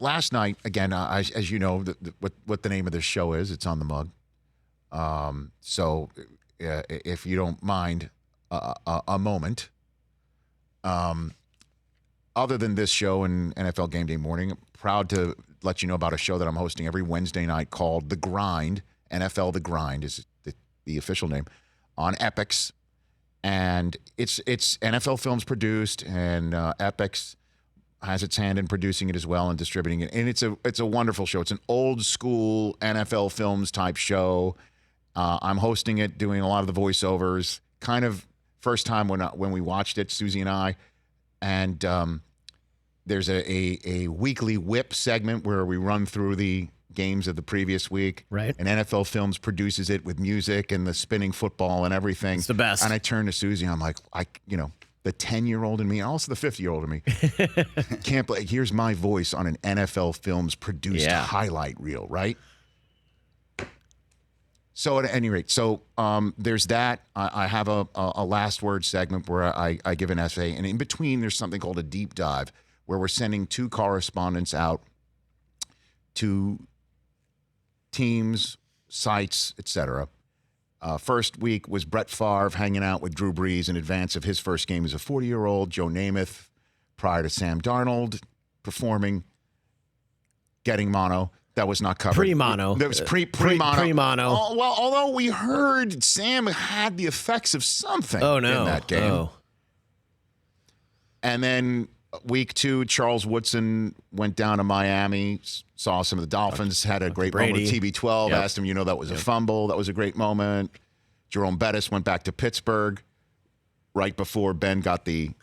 last night, again, as you know, what the name of this show is, it's on the mug. So if you don't mind a moment, other than this show and NFL Game Day Morning, I'm proud to let you know about a show that I'm hosting every Wednesday night called The Grind. NFL The Grind is the official name, on Epix. And it's NFL Films produced, and Epix has its hand in producing it as well and distributing it. And it's a wonderful show. It's an old school NFL Films type show. I'm hosting it, doing a lot of the voiceovers. Kind of first time when we watched it, Susie and I. And there's a weekly whip segment where we run through the games of the previous week. Right. And NFL Films produces it with music and the spinning football and everything. It's the best. And I turn to Susie, I'm like, the 10-year-old in me, and also the 50-year-old in me, can't believe, here's my voice on an NFL Films produced highlight reel, right? So at any rate, there's that. I have a last word segment where I give an essay, and in between there's something called a deep dive, where we're sending 2 correspondents out to teams, sites, etc. First week was Brett Favre hanging out with Drew Brees in advance of his first game as a 40-year-old. Joe Namath, prior to Sam Darnold, performing, getting mono. That was not covered. Pre-mono. That was pre-mono. Pre-mono. Oh, well, although we heard Sam had the effects of something in that game. Oh. And then week 2, Charles Woodson went down to Miami, saw some of the Dolphins, had a great moment with TB12, asked him, that was a fumble. That was a great moment. Jerome Bettis went back to Pittsburgh right before Ben got the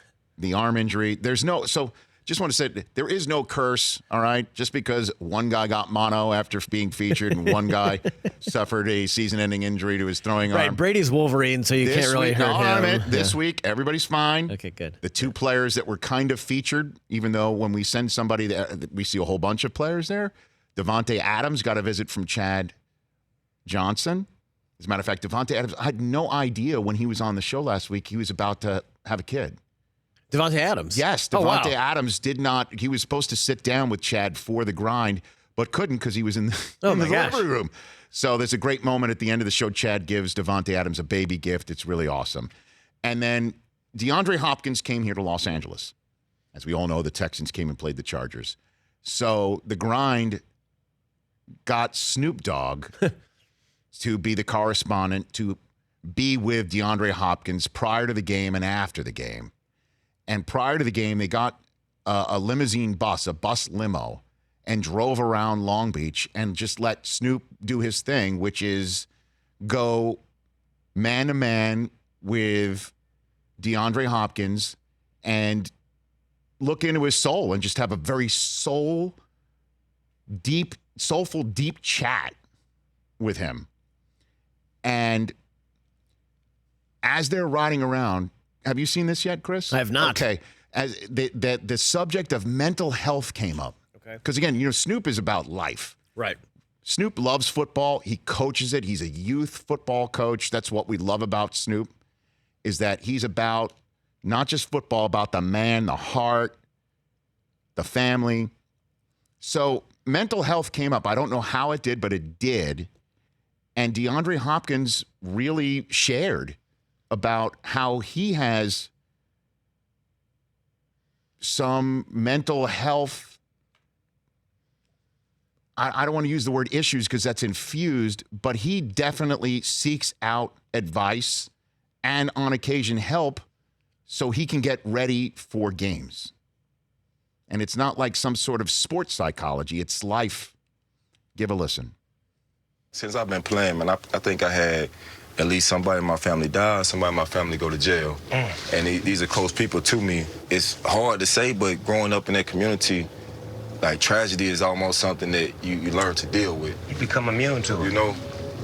arm injury. Just want to say, there is no curse, all right? Just because one guy got mono after being featured and one guy suffered a season-ending injury to his throwing arm. Right, Brady's Wolverine, so you can't really hurt him. This week, everybody's fine. Okay, good. The 2 players that were kind of featured, even though when we send somebody there, we see a whole bunch of players there. Devontae Adams got a visit from Chad Johnson. As a matter of fact, Devontae Adams, I had no idea when he was on the show last week he was about to have a kid. Devontae Adams? Yes, Devontae Adams did not. He was supposed to sit down with Chad for the grind, but couldn't because he was in the delivery room. So there's a great moment at the end of the show. Chad gives Devontae Adams a baby gift. It's really awesome. And then DeAndre Hopkins came here to Los Angeles. As we all know, the Texans came and played the Chargers. So the grind got Snoop Dogg to be the correspondent, to be with DeAndre Hopkins prior to the game and after the game. And prior to the game, they got a limousine bus, a bus limo, and drove around Long Beach and just let Snoop do his thing, which is go man-to-man with DeAndre Hopkins and look into his soul and just have a very soulful, deep chat with him. And as they're riding around, have you seen this yet, Chris? I have not. Okay. As the subject of mental health came up. Okay. Because, again, Snoop is about life. Right. Snoop loves football. He coaches it. He's a youth football coach. That's what we love about Snoop, is that he's about not just football, about the man, the heart, the family. So mental health came up. I don't know how it did, but it did. And DeAndre Hopkins really shared about how he has some mental health, I don't want to use the word issues because that's infused, but he definitely seeks out advice and on occasion help so he can get ready for games. And it's not like some sort of sports psychology, it's life. Give a listen. Since I've been playing, man, I think I had at least somebody in my family die, somebody in my family go to jail. And these are close people to me. It's hard to say, but growing up in that community, like, tragedy is almost something that you learn to deal with. You become immune to it.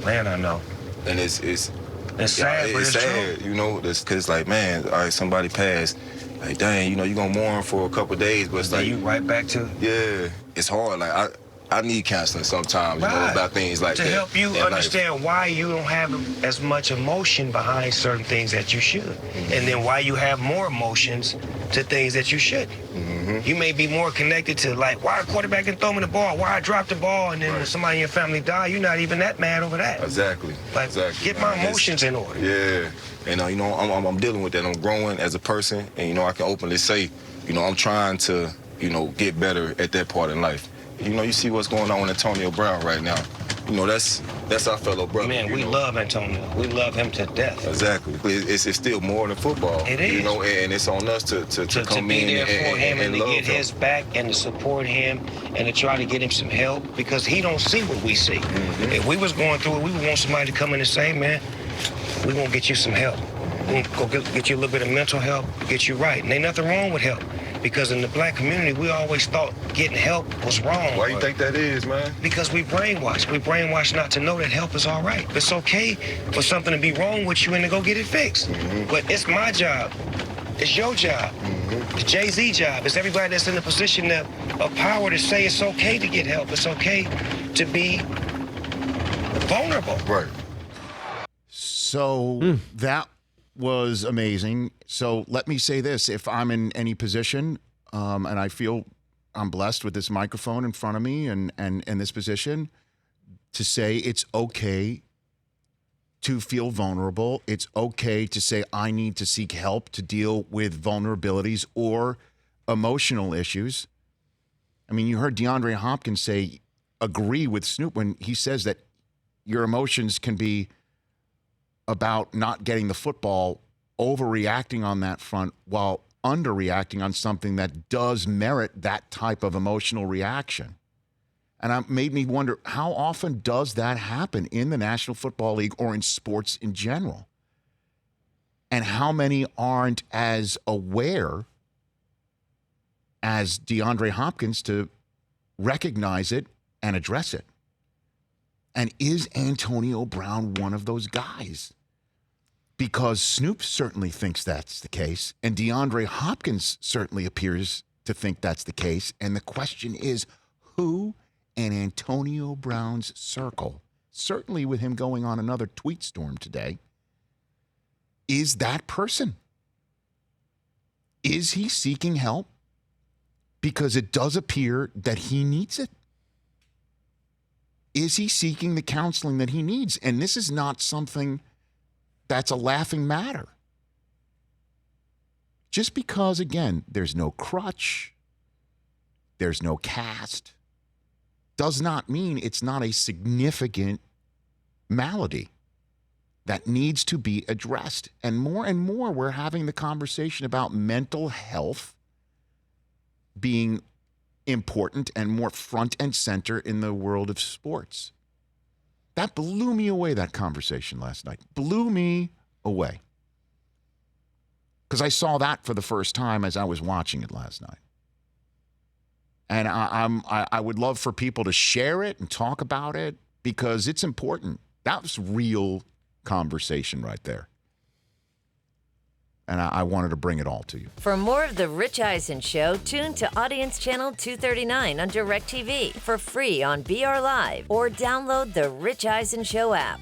Man, I know. And it's sad, but it's sad, true. Because, like, man, all right, somebody passed. Like, dang, you're going to mourn for a couple of days, but it's like... you right back to... Yeah, it's hard. Like, I need counseling sometimes, about things like that. To help you understand why you don't have as much emotion behind certain things that you should. And then why you have more emotions to things that you shouldn't. You may be more connected to, like, why a quarterback can throw me the ball, why I dropped the ball, and then when somebody in your family die, you're not even that mad over that. Exactly. Like, get my emotions in order. Yeah. And, you know, I'm dealing with that. I'm growing as a person, and, you know, I can openly say, you know, I'm trying to, you know, get better at that part in life. You know, you see what's going on with Antonio Brown right now. You know, that's our fellow brother. Man, we love Antonio. We love him to death. Exactly. It's still more than football. It is. You know, and it's on us to come be in there for him and to love get him. his back and to support him and to try to get him some help because he don't see what we see. If we was going through it, we would want somebody to come in and say, man, we gonna get you some help. We'll go get you a little bit of mental help, get you right. And ain't nothing wrong with help. Because in the black community, we always thought getting help was wrong. Why you think that is, man? Because we brainwashed. We brainwashed not to know that help is all right. It's okay for something to be wrong with you and to go get it fixed. But it's my job. It's your job. It's Jay-Z job. It's everybody that's in the position of power to say it's okay to get help. It's okay to be vulnerable. Right. So that was amazing. So let me say this. If I'm in any position and I feel I'm blessed with this microphone in front of me and in this position, to say it's okay to feel vulnerable. It's okay to say I need to seek help to deal with vulnerabilities or emotional issues. I mean, you heard DeAndre Hopkins agree with Snoop when he says that your emotions can be about not getting the football, overreacting on that front while underreacting on something that does merit that type of emotional reaction. And it made me wonder, how often does that happen in the National Football League or in sports in general? And how many aren't as aware as DeAndre Hopkins to recognize it and address it? And is Antonio Brown one of those guys? Because Snoop certainly thinks that's the case, and DeAndre Hopkins certainly appears to think that's the case. And the question is, who in Antonio Brown's circle, certainly with him going on another tweet storm today, is that person? Is he seeking help? Because it does appear that he needs it. Is he seeking the counseling that he needs? And this is not something that's a laughing matter. Just because, again, there's no crutch, there's no cast, does not mean it's not a significant malady that needs to be addressed. And more, we're having the conversation about mental health being important and more front and center in the world of sports. That blew me away, that conversation last night. Blew me away. Because I saw that for the first time as I was watching it last night. And I would love for people to share it and talk about it because it's important. That was real conversation right there. And I wanted to bring it all to you. For more of The Rich Eisen Show, tune to Audience Channel 239 on DirecTV for free on BR Live or download The Rich Eisen Show app.